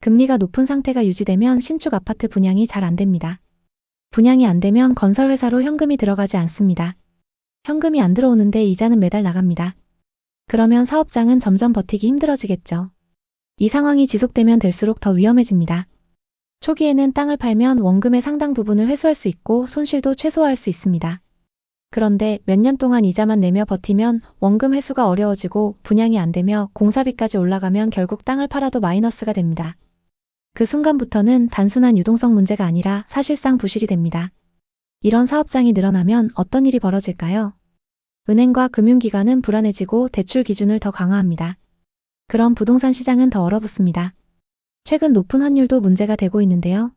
금리가 높은 상태가 유지되면 신축 아파트 분양이 잘 안 됩니다. 분양이 안 되면 건설회사로 현금이 들어가지 않습니다. 현금이 안 들어오는데 이자는 매달 나갑니다. 그러면 사업장은 점점 버티기 힘들어지겠죠. 이 상황이 지속되면 될수록 더 위험해집니다. 초기에는 땅을 팔면 원금의 상당 부분을 회수할 수 있고 손실도 최소화할 수 있습니다. 그런데 몇 년 동안 이자만 내며 버티면 원금 회수가 어려워지고 분양이 안 되며 공사비까지 올라가면 결국 땅을 팔아도 마이너스가 됩니다. 그 순간부터는 단순한 유동성 문제가 아니라 사실상 부실이 됩니다. 이런 사업장이 늘어나면 어떤 일이 벌어질까요? 은행과 금융기관은 불안해지고 대출 기준을 더 강화합니다. 그럼 부동산 시장은 더 얼어붙습니다. 최근 높은 환율도 문제가 되고 있는데요.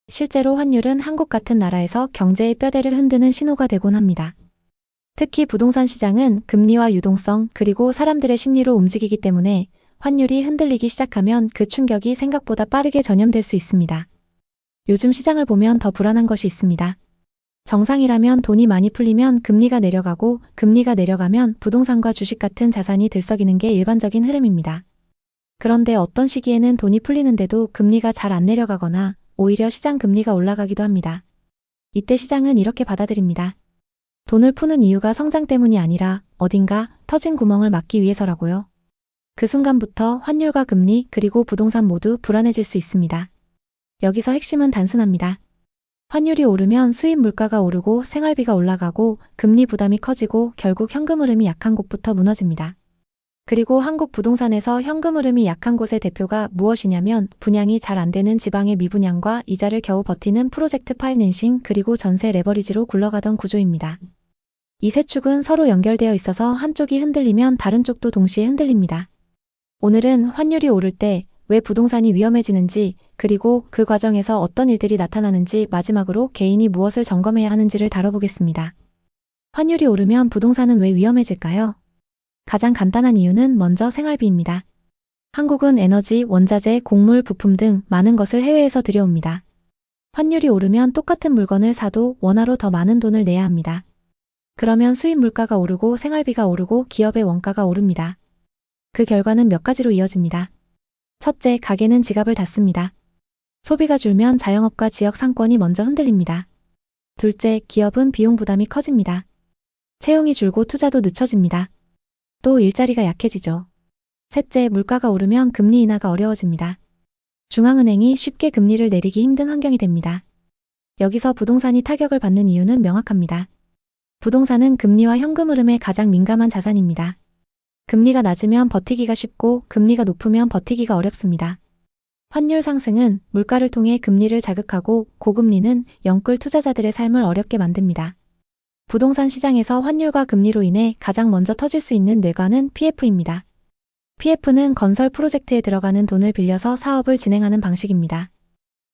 실제로 환율은 한국 같은 나라에서 경제의 뼈대를 흔드는 신호가 되곤 합니다. 특히 부동산 시장은 금리와 유동성 그리고 사람들의 심리로 움직이기 때문에 환율이 흔들리기 시작하면 그 충격이 생각보다 빠르게 전염될 수 있습니다. 요즘 시장을 보면 더 불안한 것이 있습니다. 정상이라면 돈이 많이 풀리면 금리가 내려가고 금리가 내려가면 부동산과 주식 같은 자산이 들썩이는 게 일반적인 흐름입니다. 그런데 어떤 시기에는 돈이 풀리는데도 금리가 잘 안 내려가거나 오히려 시장 금리가 올라가기도 합니다. 이때 시장은 이렇게 받아들입니다. 돈을 푸는 이유가 성장 때문이 아니라 어딘가 터진 구멍을 막기 위해서라고요. 그 순간부터 환율과 금리 그리고 부동산 모두 불안해질 수 있습니다. 여기서 핵심은 단순합니다. 환율이 오르면 수입 물가가 오르고 생활비가 올라가고 금리 부담이 커지고 결국 현금 흐름이 약한 곳부터 무너집니다. 그리고 한국 부동산에서 현금 흐름이 약한 곳의 대표가 무엇이냐면 분양이 잘 안 되는 지방의 미분양과 이자를 겨우 버티는 프로젝트 파이낸싱 그리고 전세 레버리지로 굴러가던 구조입니다. 이 세 축은 서로 연결되어 있어서 한쪽이 흔들리면 다른 쪽도 동시에 흔들립니다. 오늘은 환율이 오를 때 왜 부동산이 위험해지는지 그리고 그 과정에서 어떤 일들이 나타나는지 마지막으로 개인이 무엇을 점검해야 하는지를 다뤄보겠습니다. 환율이 오르면 부동산은 왜 위험해질까요? 가장 간단한 이유는 먼저 생활비입니다. 한국은 에너지, 원자재, 곡물, 부품 등 많은 것을 해외에서 들여옵니다. 환율이 오르면 똑같은 물건을 사도 원화로 더 많은 돈을 내야 합니다. 그러면 수입 물가가 오르고 생활비가 오르고 기업의 원가가 오릅니다. 그 결과는 몇 가지로 이어집니다. 첫째, 가게는 지갑을 닫습니다. 소비가 줄면 자영업과 지역 상권이 먼저 흔들립니다. 둘째, 기업은 비용 부담이 커집니다. 채용이 줄고 투자도 늦춰집니다. 또 일자리가 약해지죠. 셋째, 물가가 오르면 금리 인하가 어려워집니다. 중앙은행이 쉽게 금리를 내리기 힘든 환경이 됩니다. 여기서 부동산이 타격을 받는 이유는 명확합니다. 부동산은 금리와 현금 흐름에 가장 민감한 자산입니다. 금리가 낮으면 버티기가 쉽고 금리가 높으면 버티기가 어렵습니다. 환율 상승은 물가를 통해 금리를 자극하고 고금리는 영끌 투자자들의 삶을 어렵게 만듭니다. 부동산 시장에서 환율과 금리로 인해 가장 먼저 터질 수 있는 뇌관은 PF입니다. PF는 건설 프로젝트에 들어가는 돈을 빌려서 사업을 진행하는 방식입니다.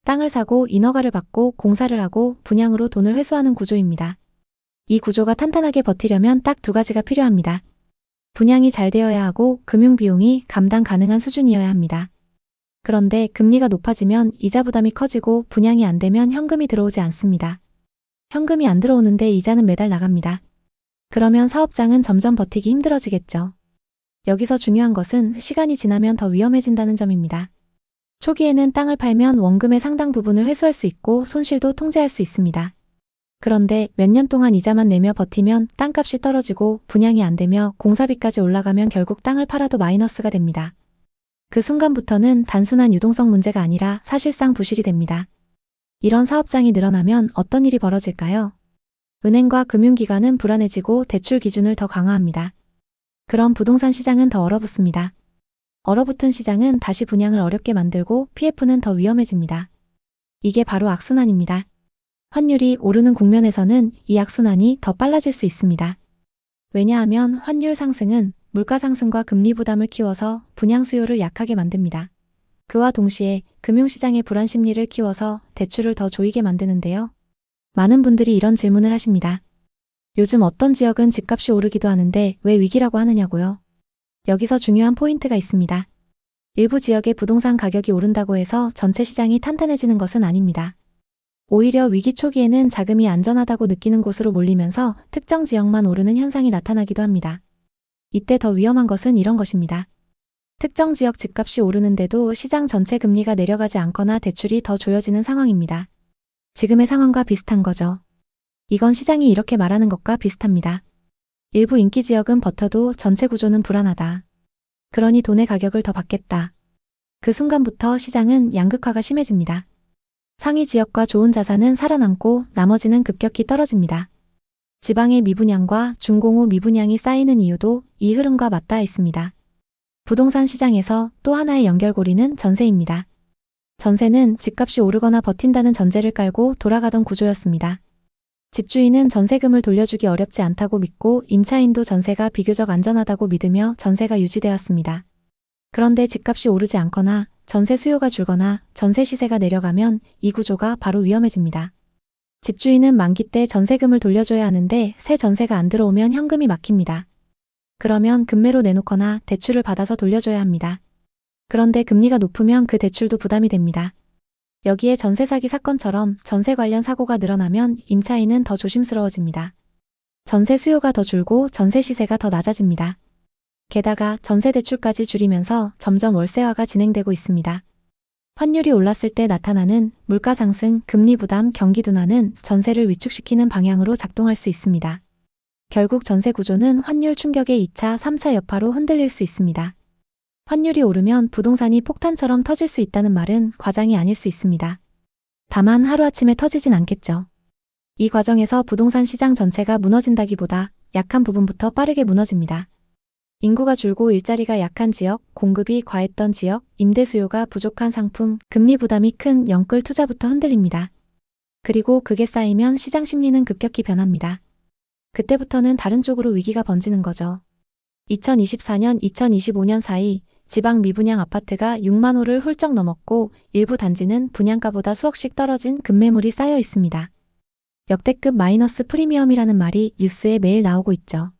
땅을 사고 인허가를 받고 공사를 하고 분양으로 돈을 회수하는 구조입니다. 이 구조가 탄탄하게 버티려면 딱 두 가지가 필요합니다. 분양이 잘 되어야 하고 금융비용이 감당 가능한 수준이어야 합니다. 그런데 금리가 높아지면 이자 부담이 커지고 분양이 안 되면 현금이 들어오지 않습니다. 현금이 안 들어오는데 이자는 매달 나갑니다. 그러면 사업장은 점점 버티기 힘들어지겠죠. 여기서 중요한 것은 시간이 지나면 더 위험해진다는 점입니다. 초기에는 땅을 팔면 원금의 상당 부분을 회수할 수 있고 손실도 통제할 수 있습니다. 그런데 몇 년 동안 이자만 내며 버티면 땅값이 떨어지고 분양이 안 되며 공사비까지 올라가면 결국 땅을 팔아도 마이너스가 됩니다. 그 순간부터는 단순한 유동성 문제가 아니라 사실상 부실이 됩니다. 이런 사업장이 늘어나면 어떤 일이 벌어질까요? 은행과 금융기관은 불안해지고 대출 기준을 더 강화합니다. 그럼 부동산 시장은 더 얼어붙습니다. 얼어붙은 시장은 다시 분양을 어렵게 만들고 PF는 더 위험해집니다. 이게 바로 악순환입니다. 환율이 오르는 국면에서는 이 악순환이 더 빨라질 수 있습니다. 왜냐하면 환율 상승은 물가 상승과 금리 부담을 키워서 분양 수요를 약하게 만듭니다. 그와 동시에 금융시장의 불안 심리를 키워서 대출을 더 조이게 만드는데요. 많은 분들이 이런 질문을 하십니다. 요즘 어떤 지역은 집값이 오르기도 하는데 왜 위기라고 하느냐고요? 여기서 중요한 포인트가 있습니다. 일부 지역의 부동산 가격이 오른다고 해서 전체 시장이 탄탄해지는 것은 아닙니다. 오히려 위기 초기에는 자금이 안전하다고 느끼는 곳으로 몰리면서 특정 지역만 오르는 현상이 나타나기도 합니다. 이때 더 위험한 것은 이런 것입니다. 특정 지역 집값이 오르는데도 시장 전체 금리가 내려가지 않거나 대출이 더 조여지는 상황입니다. 지금의 상황과 비슷한 거죠. 이건 시장이 이렇게 말하는 것과 비슷합니다. 일부 인기 지역은 버텨도 전체 구조는 불안하다. 그러니 돈의 가격을 더 받겠다. 그 순간부터 시장은 양극화가 심해집니다. 상위 지역과 좋은 자산은 살아남고 나머지는 급격히 떨어집니다. 지방의 미분양과 중공후 미분양이 쌓이는 이유도 이 흐름과 맞닿아 있습니다. 부동산 시장에서 또 하나의 연결고리는 전세입니다. 전세는 집값이 오르거나 버틴다는 전제를 깔고 돌아가던 구조였습니다. 집주인은 전세금을 돌려주기 어렵지 않다고 믿고 임차인도 전세가 비교적 안전하다고 믿으며 전세가 유지되었습니다. 그런데 집값이 오르지 않거나 전세 수요가 줄거나 전세 시세가 내려가면 이 구조가 바로 위험해집니다. 집주인은 만기 때 전세금을 돌려줘야 하는데 새 전세가 안 들어오면 현금이 막힙니다. 그러면 금매로 내놓거나 대출을 받아서 돌려줘야 합니다. 그런데 금리가 높으면 그 대출도 부담이 됩니다. 여기에 전세 사기 사건처럼 전세 관련 사고가 늘어나면 임차인은 더 조심스러워집니다. 전세 수요가 더 줄고 전세 시세가 더 낮아집니다. 게다가 전세 대출까지 줄이면서 점점 월세화가 진행되고 있습니다. 환율이 올랐을 때 나타나는 물가 상승, 금리 부담, 경기 둔화는 전세를 위축시키는 방향으로 작동할 수 있습니다. 결국 전세 구조는 환율 충격의 2차, 3차 여파로 흔들릴 수 있습니다. 환율이 오르면 부동산이 폭탄처럼 터질 수 있다는 말은 과장이 아닐 수 있습니다. 다만 하루아침에 터지진 않겠죠. 이 과정에서 부동산 시장 전체가 무너진다기보다 약한 부분부터 빠르게 무너집니다. 인구가 줄고 일자리가 약한 지역, 공급이 과했던 지역, 임대 수요가 부족한 상품, 금리 부담이 큰 영끌 투자부터 흔들립니다. 그리고 그게 쌓이면 시장 심리는 급격히 변합니다. 그때부터는 다른 쪽으로 위기가 번지는 거죠. 2024년, 2025년 사이 지방 미분양 아파트가 6만 호를 훌쩍 넘었고 일부 단지는 분양가보다 수억씩 떨어진 급매물이 쌓여 있습니다. 역대급 마이너스 프리미엄이라는 말이 뉴스에 매일 나오고 있죠.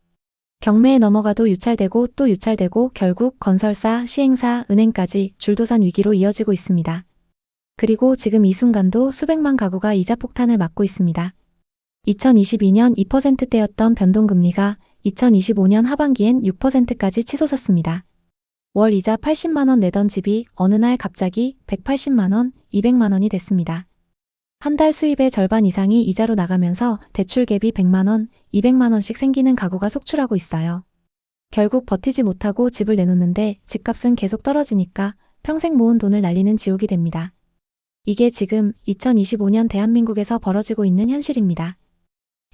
경매에 넘어가도 유찰되고 또 유찰되고 결국 건설사, 시행사, 은행까지 줄도산 위기로 이어지고 있습니다. 그리고 지금 이 순간도 수백만 가구가 이자 폭탄을 맞고 있습니다. 2022년 2%대였던 변동금리가 2025년 하반기엔 6%까지 치솟았습니다. 월 이자 80만 원 내던 집이 어느 날 갑자기 180만 원, 200만 원이 됐습니다. 한 달 수입의 절반 이상이 이자로 나가면서 대출 갭이 100만 원, 200만 원씩 생기는 가구가 속출하고 있어요. 결국 버티지 못하고 집을 내놓는데 집값은 계속 떨어지니까 평생 모은 돈을 날리는 지옥이 됩니다. 이게 지금 2025년 대한민국에서 벌어지고 있는 현실입니다.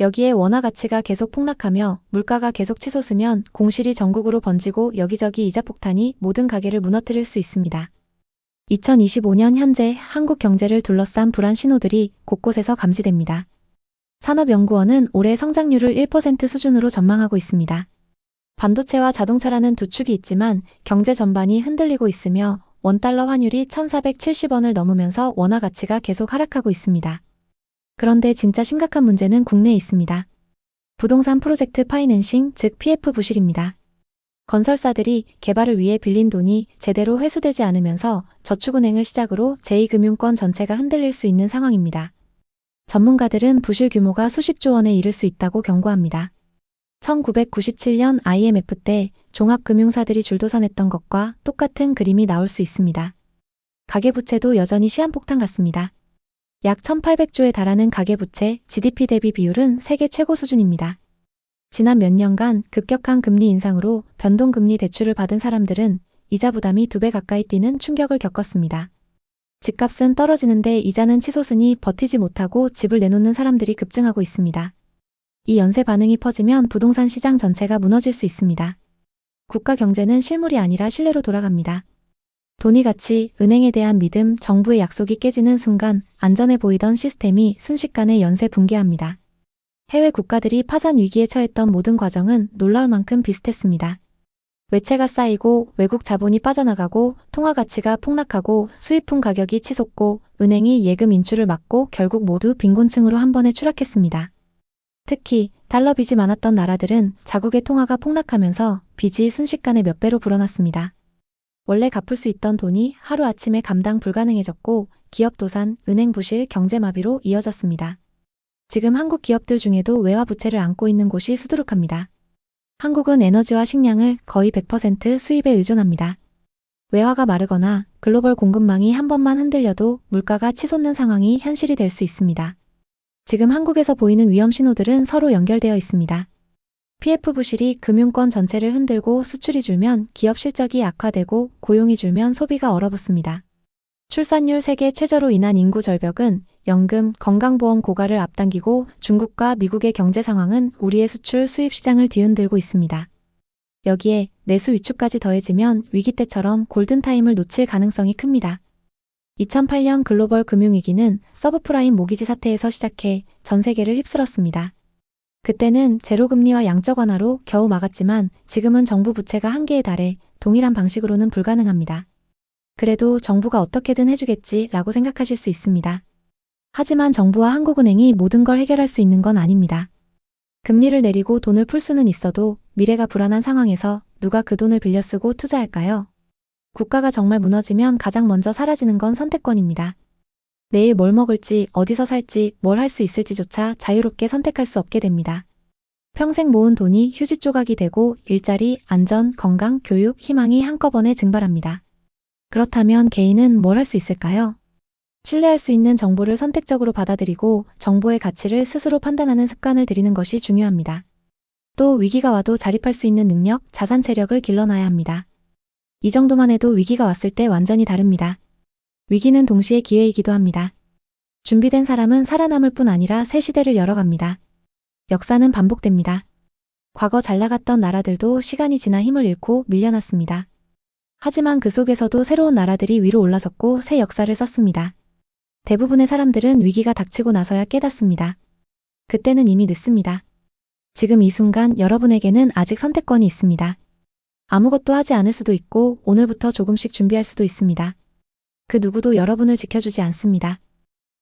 여기에 원화 가치가 계속 폭락하며 물가가 계속 치솟으면 공실이 전국으로 번지고 여기저기 이자 폭탄이 모든 가게를 무너뜨릴 수 있습니다. 2025년 현재 한국 경제를 둘러싼 불안 신호들이 곳곳에서 감지됩니다. 산업연구원은 올해 성장률을 1% 수준으로 전망하고 있습니다. 반도체와 자동차라는 두 축이 있지만 경제 전반이 흔들리고 있으며 원달러 환율이 1,470원을 넘으면서 원화 가치가 계속 하락하고 있습니다. 그런데 진짜 심각한 문제는 국내에 있습니다. 부동산 프로젝트 파이낸싱, 즉 PF 부실입니다. 건설사들이 개발을 위해 빌린 돈이 제대로 회수되지 않으면서 저축은행을 시작으로 제2금융권 전체가 흔들릴 수 있는 상황입니다. 전문가들은 부실 규모가 수십조 원에 이를 수 있다고 경고합니다. 1997년 IMF 때 종합금융사들이 줄도산했던 것과 똑같은 그림이 나올 수 있습니다. 가계부채도 여전히 시한폭탄 같습니다. 약 1,800조에 달하는 가계부채, GDP 대비 비율은 세계 최고 수준입니다. 지난 몇 년간 급격한 금리 인상으로 변동금리 대출을 받은 사람들은 이자 부담이 2배 가까이 뛰는 충격을 겪었습니다. 집값은 떨어지는데 이자는 치솟으니 버티지 못하고 집을 내놓는 사람들이 급증하고 있습니다. 이 연쇄 반응이 퍼지면 부동산 시장 전체가 무너질 수 있습니다. 국가 경제는 실물이 아니라 신뢰로 돌아갑니다. 돈의 가치, 은행에 대한 믿음, 정부의 약속이 깨지는 순간 안전해 보이던 시스템이 순식간에 연쇄 붕괴합니다. 해외 국가들이 파산 위기에 처했던 모든 과정은 놀라울 만큼 비슷했습니다. 외채가 쌓이고 외국 자본이 빠져나가고 통화 가치가 폭락하고 수입품 가격이 치솟고 은행이 예금 인출을 막고 결국 모두 빈곤층으로 한 번에 추락했습니다. 특히 달러 빚이 많았던 나라들은 자국의 통화가 폭락하면서 빚이 순식간에 몇 배로 불어났습니다. 원래 갚을 수 있던 돈이 하루아침에 감당 불가능해졌고 기업 도산, 은행 부실, 경제 마비로 이어졌습니다. 지금 한국 기업들 중에도 외화 부채를 안고 있는 곳이 수두룩합니다. 한국은 에너지와 식량을 거의 100% 수입에 의존합니다. 외화가 마르거나 글로벌 공급망이 한 번만 흔들려도 물가가 치솟는 상황이 현실이 될 수 있습니다. 지금 한국에서 보이는 위험 신호들은 서로 연결되어 있습니다. PF 부실이 금융권 전체를 흔들고 수출이 줄면 기업 실적이 악화되고 고용이 줄면 소비가 얼어붙습니다. 출산율 세계 최저로 인한 인구 절벽은 연금, 건강보험 고갈을 앞당기고 중국과 미국의 경제 상황은 우리의 수출 수입 시장을 뒤흔들고 있습니다. 여기에 내수 위축까지 더해지면 위기 때처럼 골든타임을 놓칠 가능성이 큽니다. 2008년 글로벌 금융위기는 서브프라임 모기지 사태에서 시작해 전 세계를 휩쓸었습니다. 그때는 제로금리와 양적 완화로 겨우 막았지만 지금은 정부 부채가 한계에 달해 동일한 방식으로는 불가능합니다. 그래도 정부가 어떻게든 해주겠지라고 생각하실 수 있습니다. 하지만 정부와 한국은행이 모든 걸 해결할 수 있는 건 아닙니다. 금리를 내리고 돈을 풀 수는 있어도 미래가 불안한 상황에서 누가 그 돈을 빌려 쓰고 투자할까요? 국가가 정말 무너지면 가장 먼저 사라지는 건 선택권입니다. 내일 뭘 먹을지, 어디서 살지, 뭘 할 수 있을지조차 자유롭게 선택할 수 없게 됩니다. 평생 모은 돈이 휴지 조각이 되고 일자리, 안전, 건강, 교육, 희망이 한꺼번에 증발합니다. 그렇다면 개인은 뭘 할 수 있을까요? 신뢰할 수 있는 정보를 선택적으로 받아들이고 정보의 가치를 스스로 판단하는 습관을 들이는 것이 중요합니다. 또 위기가 와도 자립할 수 있는 능력, 자산 체력을 길러놔야 합니다. 이 정도만 해도 위기가 왔을 때 완전히 다릅니다. 위기는 동시에 기회이기도 합니다. 준비된 사람은 살아남을 뿐 아니라 새 시대를 열어갑니다. 역사는 반복됩니다. 과거 잘 나갔던 나라들도 시간이 지나 힘을 잃고 밀려났습니다. 하지만 그 속에서도 새로운 나라들이 위로 올라섰고 새 역사를 썼습니다. 대부분의 사람들은 위기가 닥치고 나서야 깨닫습니다. 그때는 이미 늦습니다. 지금 이 순간 여러분에게는 아직 선택권이 있습니다. 아무것도 하지 않을 수도 있고 오늘부터 조금씩 준비할 수도 있습니다. 그 누구도 여러분을 지켜주지 않습니다.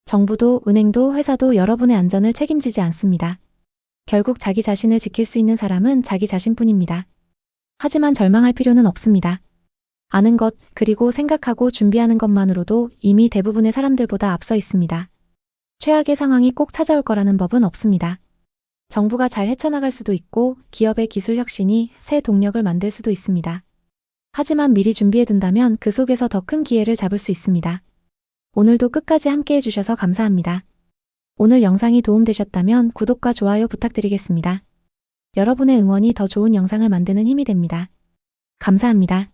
정부도 은행도 회사도 여러분의 안전을 책임지지 않습니다. 결국 자기 자신을 지킬 수 있는 사람은 자기 자신뿐입니다. 하지만 절망할 필요는 없습니다. 아는 것, 그리고 생각하고 준비하는 것만으로도 이미 대부분의 사람들보다 앞서 있습니다. 최악의 상황이 꼭 찾아올 거라는 법은 없습니다. 정부가 잘 헤쳐나갈 수도 있고 기업의 기술 혁신이 새 동력을 만들 수도 있습니다. 하지만 미리 준비해둔다면 그 속에서 더 큰 기회를 잡을 수 있습니다. 오늘도 끝까지 함께 해주셔서 감사합니다. 오늘 영상이 도움되셨다면 구독과 좋아요 부탁드리겠습니다. 여러분의 응원이 더 좋은 영상을 만드는 힘이 됩니다. 감사합니다.